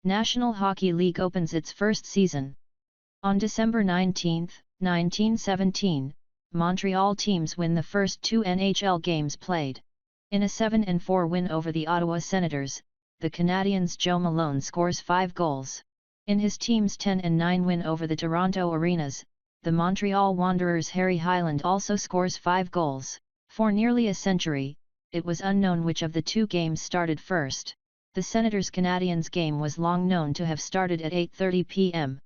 National Hockey League opens its first season. On December 19, 1917, Montreal teams win the first 2 NHL games played. In a 7-4 win over the Ottawa Senators, the Canadiens' Joe Malone scores 5 goals. In his team's 10-9 win over the Toronto Arenas, the Montreal Wanderers' Harry Hyland also scores 5 goals. For nearly a century, it was unknown which of the two games started first. The Senators-Canadiens game was long known to have started at 8:30 p.m.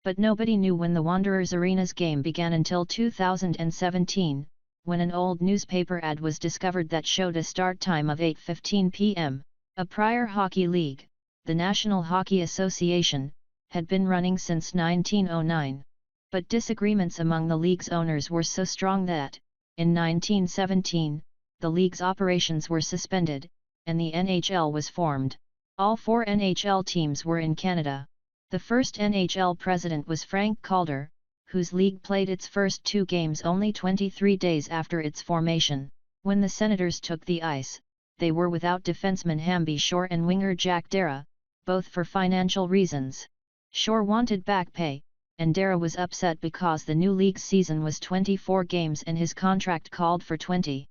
But nobody knew when the Wanderers Arenas game began until 2017, when an old newspaper ad was discovered that showed a start time of 8:15 p.m. A prior hockey league, the National Hockey Association, had been running since 1909. But disagreements among the league's owners were so strong that, in 1917, the league's operations were suspended, and the NHL was formed. All 4 NHL teams were in Canada. The first NHL president was Frank Calder, whose league played its first 2 games only 23 days after its formation. When the Senators took the ice, they were without defenseman Hamby Shore and winger Jack Darragh, both for financial reasons. Shore wanted back pay, and Darragh was upset because the new league season was 24 games and his contract called for 20.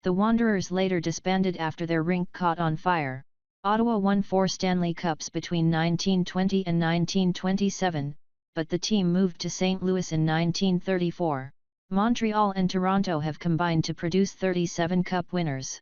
The Wanderers later disbanded after their rink caught on fire. Ottawa won 4 Stanley Cups between 1920 and 1927, but the team moved to St. Louis in 1934. Montreal and Toronto have combined to produce 37 Cup winners.